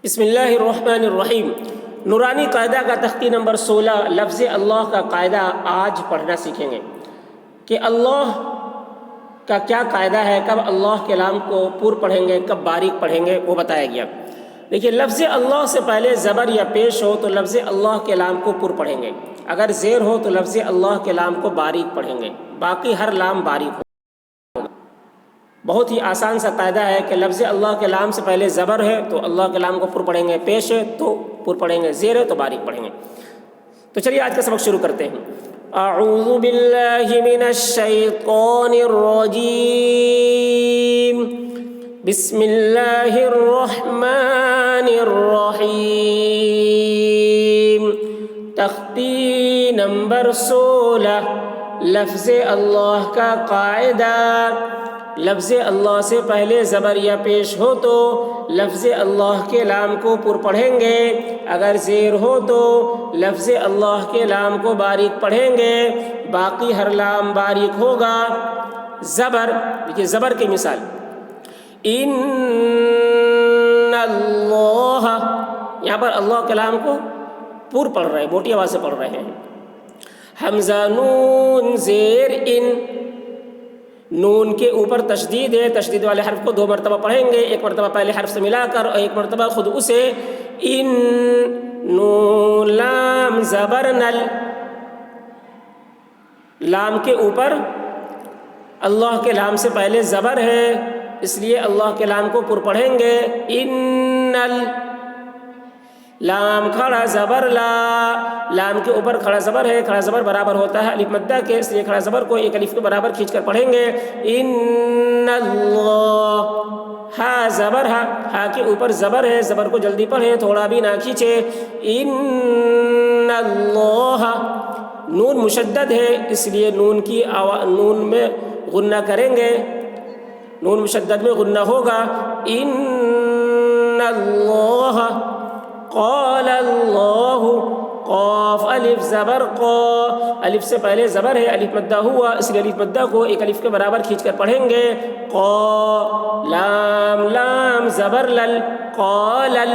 بسم اللہ الرحمن الرحیم۔ نورانی قاعدہ کا تختی نمبر 16 لفظ اللہ کا قاعدہ آج پڑھنا سیکھیں گے کہ اللہ کا کیا قاعدہ ہے، کب اللہ کے کلام کو پور پڑھیں گے، کب باریک پڑھیں گے، وہ بتایا گیا۔ دیکھیے، لفظ اللہ سے پہلے زبر یا پیش ہو تو لفظ اللہ کے کلام کو پور پڑھیں گے، اگر زیر ہو تو لفظ اللہ کے کلام کو باریک پڑھیں گے، باقی ہر لام باریک ہو۔ بہت ہی آسان سا قاعدہ ہے کہ لفظ اللہ کے کلام سے پہلے زبر ہے تو اللہ کے کلام کو پر پڑھیں گے، پیش ہے تو پر پڑھیں گے، زیر ہے تو باریک پڑھیں گے۔ تو چلیے آج کا سبق شروع کرتے ہیں۔ اعوذ باللہ من الشیطان الرجیم، بسم اللہ الرحمن الرحیم۔ تختی نمبر 16 لفظ اللہ کا قاعدہ۔ لفظ اللہ سے پہلے زبر یا پیش ہو تو لفظ اللہ کے کلام کو پر پڑھیں گے، اگر زیر ہو تو لفظ اللہ کے کلام کو باریک پڑھیں گے، باقی ہر لام باریک ہوگا۔ زبر، دیکھیے زبر کی مثال، ان اللہ، یہاں پر اللہ کے کلام کو پر پڑھ رہے ہیں، موٹی آواز سے پڑھ رہے ہیں۔ حمزہ نون زیر ان، نون کے اوپر تشدید ہے، تشدید والے حرف کو 2 مرتبہ پڑھیں گے، ایک مرتبہ پہلے حرف سے ملا کر اور ایک مرتبہ خود اسے۔ ان نون لام زبر نل، لام کے اوپر اللہ کے لام سے پہلے زبر ہے، اس لیے اللہ کے لام کو پر پڑھیں گے۔ ان لام کھڑا زبر لا، لام کے اوپر کھڑا زبر ہے، کھڑا زبر برابر ہوتا ہے الف مدہ کے، اس لیے کھڑا زبر کو ایک الف کے برابر کھینچ کر پڑھیں گے۔ ان اللہ، ہا زبر ہا، ہا کے اوپر زبر ہے، زبر کو جلدی پڑھیں، تھوڑا بھی نہ کھینچے۔ ان اللہ، نون مشدد ہے اس لیے نون میں غنہ کریں گے، نون مشدد میں غنہ ہوگا۔ ان اللہ، قال اللہ، قاف الف زبر قا، الف سے پہلے زبر ہے، الف مدہ ہوا، اس لیے الف مدہ کو ایک الف کے برابر کھینچ کر پڑھیں گے۔ قا، لام لام زبر لل، قالل،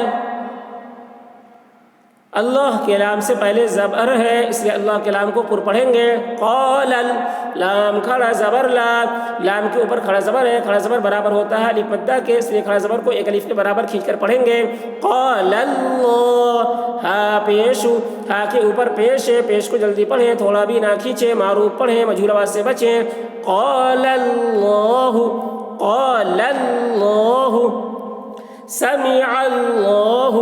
اللہ کے لام سے پہلے زبر ہے اس لیے اللہ کے لام کو پر پڑھیں گے۔ قالل، لام کھڑا زبر لا، لام کے اوپر کھڑا زبر ہے، کھڑا زبر برابر ہوتا ہے الف مدہ کے، اس لیے کھڑا زبر کو ایک الف کے برابر کھینچ کر پڑھیں گے۔ قال اللہ، ہا پیش، ہا کے اوپر پیش ہے، پیش کو جلدی پڑھیں، تھوڑا بھی نہ کھینچیں، معروف پڑھیں، مجہول آواز سے بچیں۔ قال اللہ، قال اللہ، سمع اللہ،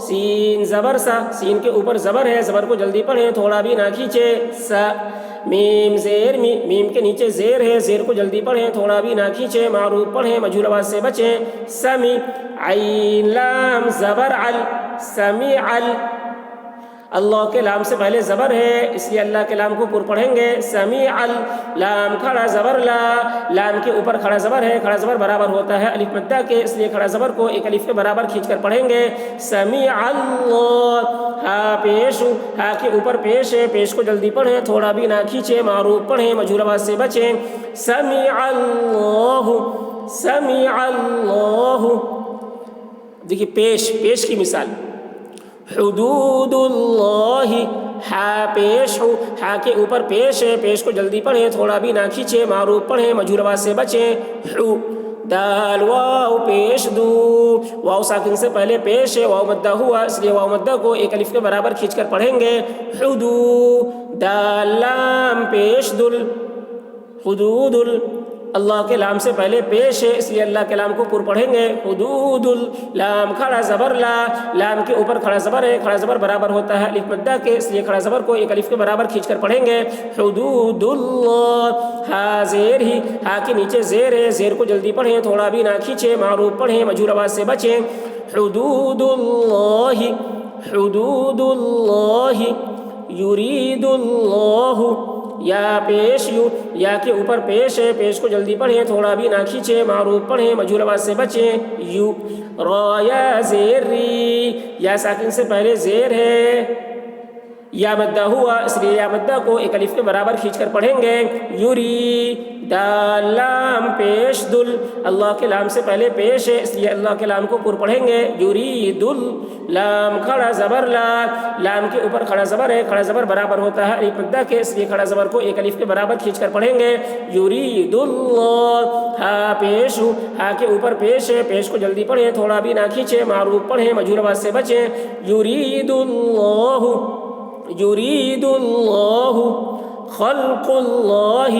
سین زبر سا، سین کے اوپر زبر ہے، زبر کو جلدی پڑھیں، تھوڑا بھی نہ کھینچے۔ سا، میم زیر می، میم کے نیچے زیر ہے، زیر کو جلدی پڑھیں، تھوڑا بھی نہ کھینچے، معروف پڑھیں، مجہول آواز سے بچیں۔ سمی، عین لام زبر عل، سمیعل، اللہ کے لام سے پہلے زبر ہے اس لیے اللہ کے لام کو پر پڑھیں گے۔ سمیعل، لام کھڑا زبر لا، لام کے اوپر کھڑا زبر ہے، کھڑا زبر برابر ہوتا ہے الف مدہ کے، اس لیے کھڑا زبر کو ایک الف کے برابر کھینچ کر پڑھیں گے۔ سمیع اللہ، ہا پیش، ہا کے اوپر پیش ہے، پیش کو جلدی پڑھیں، تھوڑا بھی نہ کھینچیں، معروف پڑھیں، مجہول آواز سے بچیں۔ سمیع اللہ، سمیع اللہ، دیکھیے پیش، پیش کی مثال، حدود اللہ، ہا پیش ہو، ہا کے اوپر پیش ہے، پیش کو جلدی پڑھیں، تھوڑا بھی نہ کھینچے، معروف پڑھیں، مجہول آواز سے بچیں۔ حو، دال واو پیش دو، واو ساکن سے پہلے پیش ہے، واو مدہ ہوا، اس لیے واو مدہ کو ایک الف کے برابر کھینچ کر پڑھیں گے۔ حدو، دال لام پیش دل، حدود، اللہ کے لام سے پہلے پیش ہے اس لیے اللہ کے لام کو پر پڑھیں گے۔ حدود، لام کھڑا زبر لا، لام کے اوپر کھڑا زبر ہے، کھڑا زبر برابر ہوتا ہے الف مدہ کے، اس لیے کھڑا زبر کو ایک الف کے برابر کھینچ کر پڑھیں گے۔ حدود اللہ، ہا زیر ہی، ہا کے نیچے زیر ہے، زیر کو جلدی پڑھیں، تھوڑا بھی نہ کھینچے، معروف پڑھیں، مجہول آواز سے بچیں۔ حدود اللہ، حدود اللہ، یرید اللہ، یا پیش یو، یا کے اوپر پیش ہے، پیش کو جلدی پڑھیں، تھوڑا بھی نہ کھینچیں، معروف پڑھیں، مجہول آواز سے بچیں۔ یو، را یا زیر ری، یا ساکن سے پہلے زیر ہے، یا مدہ ہوا، اس لیے یا مدہ کو ایک الف کے برابر کھینچ کر پڑھیں گے. یوری دال لام پیش دل، اللہ کے لام سے پہلے پیش ہے، اس لیے اللہ کے لام کو پر پڑھیں گے. یرید لام کھڑا زبر لا، لام کے اوپر کھڑا زبر ہے، کھڑا زبر برابر ہوتا ہے الف مدہ کے، اس لیے کھڑا زبر کو ایک الف کے برابر کھینچ کر پڑھیں گے. یرید اللہ، ہا پیش، ہا کے اوپر پیش ہے، پیش کو جلدی پڑھیں، تھوڑا بھی نہ کھینچیں، معروف پڑھیں، مجہول آواز سے بچیں. یرید اللہ، یرید اللہ خلق اللہ،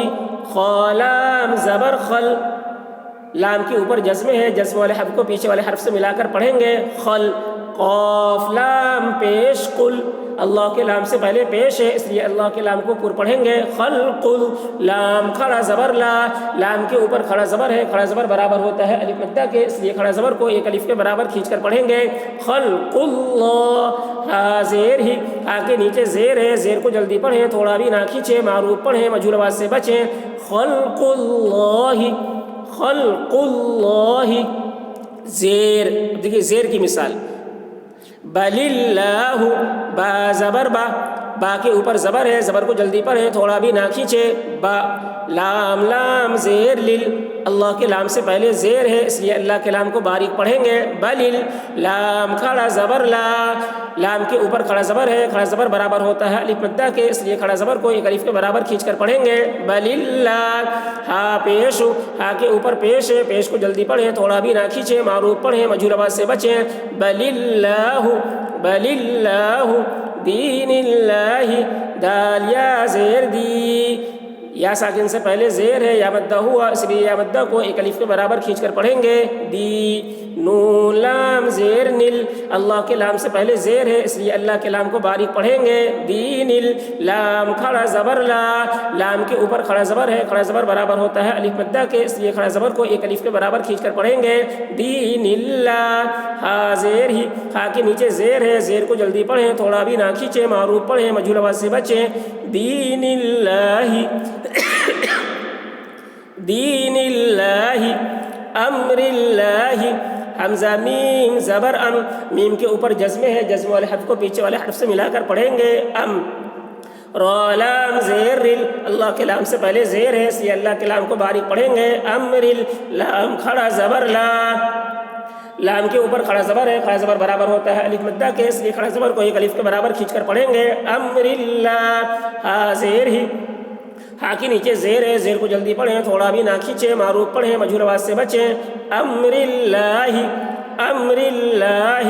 خالام زبر خل، لام کے اوپر جزم ہے، جزم والے حرف کو پیچھے والے حرف سے ملا کر پڑھیں گے. خل، قاف لام پیش قل، اللہ کے لام سے پہلے پیش ہے، اس لیے اللہ کے لام کو پر پڑھیں گے. خلق، لام کھڑا زبر لا، لام کے اوپر کھڑا زبر ہے، کھڑا زبر برابر ہوتا ہے الف مدہ کے، اس لیے کھڑا زبر کو ایک الف کے برابر کھینچ کر پڑھیں گے. خلق اللہ، ہا زیر ہی، ہا کے نیچے زیر ہے، زیر کو جلدی پڑھیں، تھوڑا بھی نہ کھینچیں، معروف پڑھیں، مجہول آواز سے بچیں. خلق اللہ، خلق اللہ، زیر. دیکھیے زیر کی مثال، بل اللہ، با زبر با، با کے اوپر زبر ہے، زبر کو جلدی پڑھیں، تھوڑا بھی نہ کھینچے. با، لام لام زیر لل، اللہ کے لام سے پہلے زیر ہے، اس لیے اللہ کے لام کو باریک پڑھیں گے. بلل، لام کھڑا زبر لا، لام کے اوپر کھڑا زبر ہے، کھڑا زبر برابر ہوتا ہے الف مدہ کے، اس لیے کھڑا زبر کو ایک الف کے برابر کھینچ کر پڑھیں گے. بللہ، ہا پیش، ہا کے اوپر پیش ہے، پیش کو جلدی پڑھیں، تھوڑا بھی نہ کھینچیں، معروف پڑھیں، مجہول آواز سے بچیں. بللہ، بللہ دین اللہ، دال یا زیر دی، یا ساکن سے پہلے زیر ہے، یا مدہ ہوا، اس لیے یا مدہ کو ایک الف کے برابر کھینچ کر پڑھیں گے. دی، نون لام زیر نل، اللہ کے لام سے پہلے زیر ہے، اس لیے اللہ کے لام کو باریک پڑھیں گے. دین ال، لام کھڑا زبر لا، لام کے اوپر کھڑا زبر ہے، کھڑا زبر برابر ہوتا ہے الف مدہ کے، اس لیے کھڑا زبر کو ایک الف کے برابر کھینچ کر پڑھیں گے. دین اللہ، ہا زیر ہی، ہا کے نیچے زیر ہے، زیر کو جلدی پڑھیں، تھوڑا بھی نہ کھینچیں، معروف پڑھیں، مجہول آواز سے بچیں. دین اللہ، دین اللہ، امر اللہ، حمزہ میم زبر ام، میم کے اوپر جزم ہے، جزم والے حرف کو پیچھے والے حرف سے ملا کر پڑھیں گے. ام، را لام زیر رل، اللہ کے لام سے پہلے زیر ہے، اس لیے اللہ کے لام کو باریک پڑھیں گے. امرل، لام کھڑا زبر لا، لام کے اوپر کھڑا زبر ہے، کھڑا زبر برابر ہوتا ہے الف مدہ کے، اس لیے کھڑا زبر کو ایک الف کے برابر کھینچ کر پڑھیں گے. امرلہ، ہا زیر ہی، ہا کے نیچے زیر ہے، زیر کو جلدی پڑھیں، تھوڑا بھی نہ کھینچیں، معروف پڑھیں، مجہول آواز سے بچیں. امرلہ، امرلہ